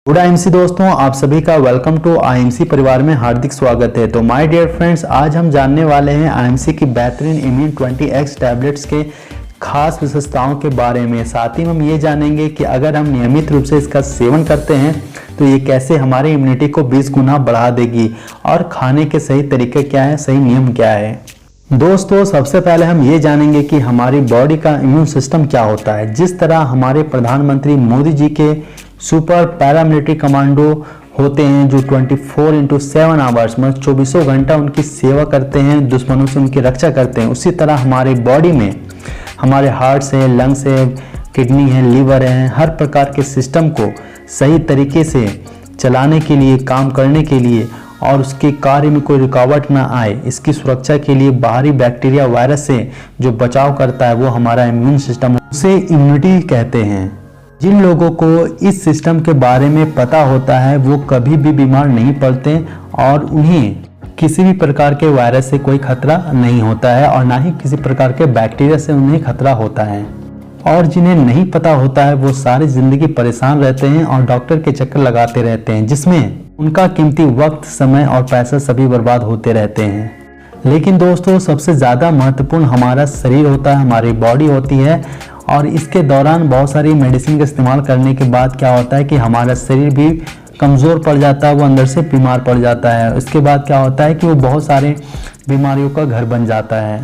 Good IMC दोस्तों, आप सभी का वेलकम टू आईएमसी परिवार में हार्दिक स्वागत है। तो माय डियर फ्रेंड्स, आज हम जानने वाले हैं आईएमसी की बेहतरीन इम्यून 20X टैबलेट्स के खास विशेषताओं के बारे में। साथ ही हम ये जानेंगे कि अगर हम नियमित रूप से इसका सेवन करते हैं तो ये कैसे हमारी इम्यूनिटी को 20 गुना बढ़ा देगी और खाने के सही तरीके क्या है, सही नियम क्या है। दोस्तों, सबसे पहले हम ये जानेंगे कि हमारी बॉडी का इम्यून सिस्टम क्या होता है। जिस तरह हमारे प्रधानमंत्री मोदी जी के सुपर पैरामिलिट्री कमांडो होते हैं जो 24/7 आवर्स में 24 घंटा उनकी सेवा करते हैं, दुश्मनों से उनकी रक्षा करते हैं, उसी तरह हमारे बॉडी में हमारे हार्ट है, लंग्स है, किडनी है, लीवर है, हर प्रकार के सिस्टम को सही तरीके से चलाने के लिए, काम करने के लिए और उसके कार्य में कोई रुकावट ना आए, इसकी सुरक्षा के लिए बाहरी बैक्टीरिया वायरस से जो बचाव करता है वो हमारा इम्यून सिस्टम, उसे इम्यूनिटी कहते हैं। जिन लोगों को इस सिस्टम के बारे में पता होता है वो कभी भी बीमार नहीं पड़ते और उन्हें किसी भी प्रकार के वायरस से कोई खतरा नहीं होता है और ना ही किसी प्रकार के बैक्टीरिया से उन्हें खतरा होता है। और जिन्हें नहीं पता होता है वो सारी जिंदगी परेशान रहते हैं और डॉक्टर के चक्कर लगाते रहते हैं, जिसमें उनका कीमती वक्त, समय और पैसा सभी बर्बाद होते रहते हैं। लेकिन दोस्तों, सबसे ज़्यादा महत्वपूर्ण हमारा शरीर होता है, हमारी बॉडी होती है और इसके दौरान बहुत सारी मेडिसिन का इस्तेमाल करने के बाद क्या होता है कि हमारा शरीर भी कमज़ोर पड़ जाता है, वो अंदर से बीमार पड़ जाता है। इसके बाद क्या होता है कि वो बहुत सारे बीमारियों का घर बन जाता है।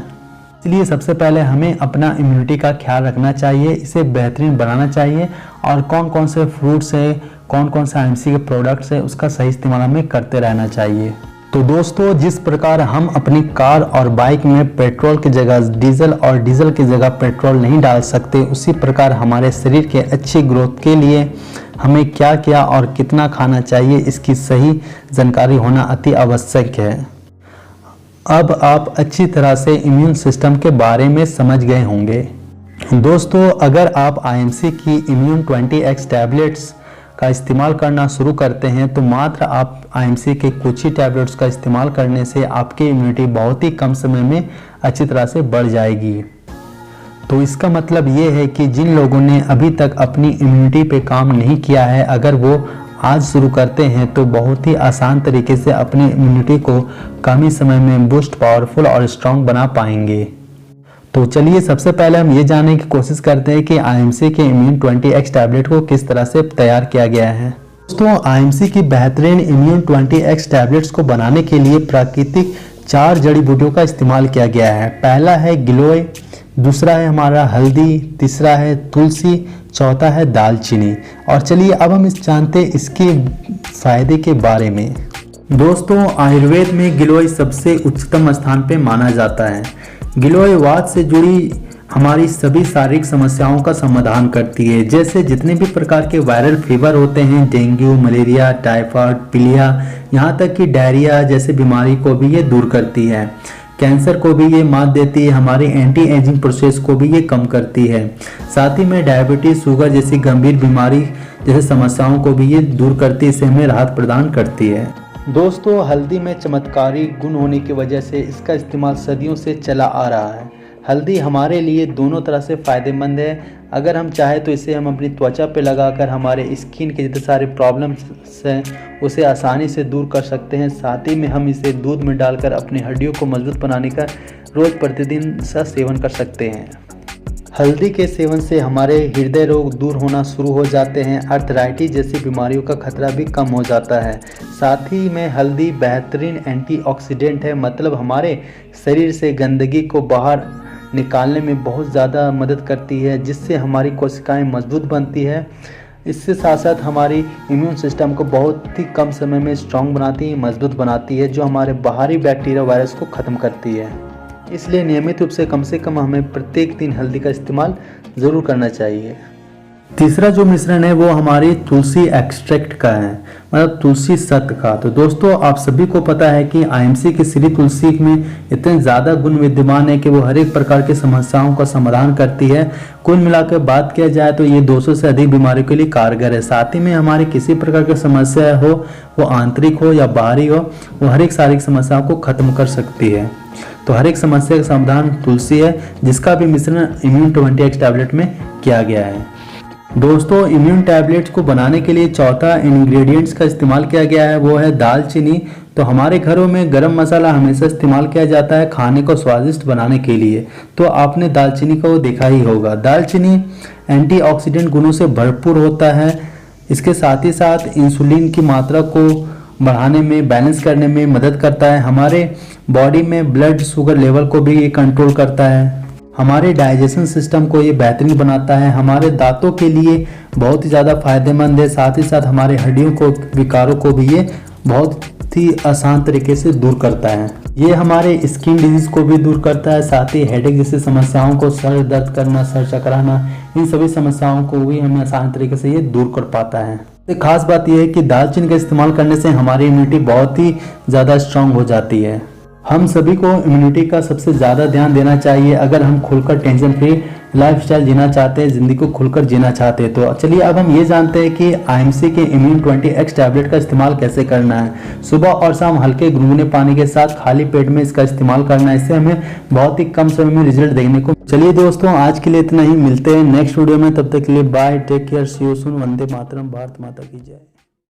इसलिए सबसे पहले हमें अपना इम्यूनिटी का ख्याल रखना चाहिए, इसे बेहतरीन बनाना चाहिए और कौन कौन से फ्रूट्स है, कौन कौन से आईएमसी के प्रोडक्ट्स है, उसका सही इस्तेमाल हमें करते रहना चाहिए। तो दोस्तों, जिस प्रकार हम अपनी कार और बाइक में पेट्रोल की जगह डीजल और डीजल की जगह पेट्रोल नहीं डाल सकते, उसी प्रकार हमारे शरीर के अच्छी ग्रोथ के लिए हमें क्या क्या और कितना खाना चाहिए, इसकी सही जानकारी होना अति आवश्यक है। अब आप अच्छी तरह से इम्यून सिस्टम के बारे में समझ गए होंगे। दोस्तों, अगर आप आईएमसी की इम्यून 20X टैबलेट्स का इस्तेमाल करना शुरू करते हैं तो मात्र आप आईएमसी के कुछ ही टैबलेट्स का इस्तेमाल करने से आपकी इम्यूनिटी बहुत ही कम समय में अच्छी तरह से बढ़ जाएगी। तो इसका मतलब ये है कि जिन लोगों ने अभी तक अपनी इम्यूनिटी पे काम नहीं किया है, अगर वो आज शुरू करते हैं तो बहुत ही आसान तरीके से अपनी इम्यूनिटी को कम ही समय में बूस्ट, पावरफुल और स्ट्रॉन्ग बना पाएंगे। तो चलिए सबसे पहले हम ये जानने की कोशिश करते हैं कि आईएमसी के इम्यून 20X टैबलेट को किस तरह से तैयार किया गया है। दोस्तों, आईएमसी की बेहतरीन इम्यून 20X टैबलेट्स को बनाने के लिए प्राकृतिक 4 जड़ी बूटियों का इस्तेमाल किया गया है। पहला है गिलोय, दूसरा है हमारा हल्दी, तीसरा है तुलसी, चौथा है दालचीनी। और चलिए अब हम जानते हैं इसके फायदे के बारे में। दोस्तों, आयुर्वेद में गिलोय सबसे उच्चतम स्थान पे माना जाता है। गिलोय वात से जुड़ी हमारी सभी शारीरिक समस्याओं का समाधान करती है, जैसे जितने भी प्रकार के वायरल फीवर होते हैं, डेंगू, मलेरिया, टाइफाइड, पीलिया, यहाँ तक कि डायरिया जैसे बीमारी को भी ये दूर करती है। कैंसर को भी ये मात देती है, हमारी एंटी एजिंग प्रोसेस को भी ये कम करती है। साथ ही में डायबिटीज, शुगर जैसी गंभीर बीमारी जैसे समस्याओं को भी ये दूर करती है, इससे हमें राहत प्रदान करती है। दोस्तों, हल्दी में चमत्कारी गुण होने की वजह से इसका इस्तेमाल सदियों से चला आ रहा है। हल्दी हमारे लिए दोनों तरह से फ़ायदेमंद है। अगर हम चाहें तो इसे हम अपनी त्वचा पे लगाकर हमारे स्किन के जितने सारे प्रॉब्लम्स हैं उसे आसानी से दूर कर सकते हैं। साथ ही में हम इसे दूध में डालकर अपनी हड्डियों को मजबूत बनाने का रोज़ प्रतिदिन सा सेवन कर सकते हैं। हल्दी के सेवन से हमारे हृदय रोग दूर होना शुरू हो जाते हैं, आर्थराइटिस जैसी बीमारियों का खतरा भी कम हो जाता है। साथ ही में हल्दी बेहतरीन एंटीऑक्सीडेंट है, मतलब हमारे शरीर से गंदगी को बाहर निकालने में बहुत ज़्यादा मदद करती है, जिससे हमारी कोशिकाएं मजबूत बनती है। इससे साथ साथ हमारी इम्यून सिस्टम को बहुत ही कम समय में स्ट्रॉन्ग बनाती है, मजबूत बनाती है, जो हमारे बाहरी बैक्टीरिया वायरस को ख़त्म करती है। इसलिए नियमित रूप से कम हमें प्रत्येक दिन हल्दी का इस्तेमाल ज़रूर करना चाहिए। तीसरा जो मिश्रण है वो हमारी तुलसी एक्सट्रैक्ट का है, मतलब तुलसी सत्व का। तो दोस्तों, आप सभी को पता है कि आईएमसी की श्री तुलसी में इतने ज़्यादा गुण विद्यमान है कि वो हर एक प्रकार की समस्याओं का समाधान करती है। कुल मिलाकर बात किया जाए तो ये 200 से अधिक बीमारियों के लिए कारगर है। साथ ही में हमारी किसी प्रकार की समस्या हो, वो आंतरिक हो या बाहरी हो, वो हर एक शारीरिक समस्याओं को खत्म कर सकती है। तो हर एक समस्या का समाधान तुलसी है, जिसका भी मिश्रण इम्यून 20X टैबलेट में किया गया है। दोस्तों इम्यून टैबलेट्स को बनाने के लिए चौथा इंग्रेडिएंट्स का इस्तेमाल किया गया है, वो है दालचीनी। तो हमारे घरों में गरम मसाला हमेशा इस्तेमाल किया जाता है खाने को स्वादिष्ट बनाने के लिए। तो आपने दालचीनी को देखा ही होगा। दालचीनी एंटीऑक्सीडेंट गुणों से भरपूर होता है। इसके साथ ही साथ इंसुलिन की मात्रा को बढ़ाने में, बैलेंस करने में मदद करता है। हमारे बॉडी में ब्लड शुगर लेवल को भी ये कंट्रोल करता है। हमारे डाइजेशन सिस्टम को ये बेहतरीन बनाता है। हमारे दांतों के लिए बहुत ही ज़्यादा फायदेमंद है। साथ ही साथ हमारे हड्डियों को, विकारों को भी ये बहुत ही आसान तरीके से दूर करता है। ये हमारे स्किन डिजीज को भी दूर करता है। साथ ही हेडेक जैसी समस्याओं को, सर दर्द करना, सर चकराना, इन सभी समस्याओं को भी हमें आसान तरीके से ये दूर कर पाता है। एक खास बात यह है कि दालचीनी का इस्तेमाल करने से हमारी इम्यूनिटी बहुत ही ज़्यादा स्ट्रांग हो जाती है। हम सभी को इम्यूनिटी का सबसे ज़्यादा ध्यान देना चाहिए अगर हम खुलकर टेंशन फ्री लाइफस्टाइल जीना चाहते हैं, ज़िंदगी को खुलकर जीना चाहते हैं। तो चलिए अब हम ये जानते हैं कि आईएमसी के इम्यून 20X टैबलेट का इस्तेमाल कैसे करना है। सुबह और शाम हल्के गुनगुने पानी के साथ खाली पेट में इसका इस्तेमाल करना है। इससे हमें बहुत ही कम समय में रिजल्ट देखने को। चलिए दोस्तों आज के लिए इतना ही, मिलते हैं नेक्स्ट वीडियो में। तब तक के लिए bye, take care, see you soon, वंदे मातरम, भारत माता की जय।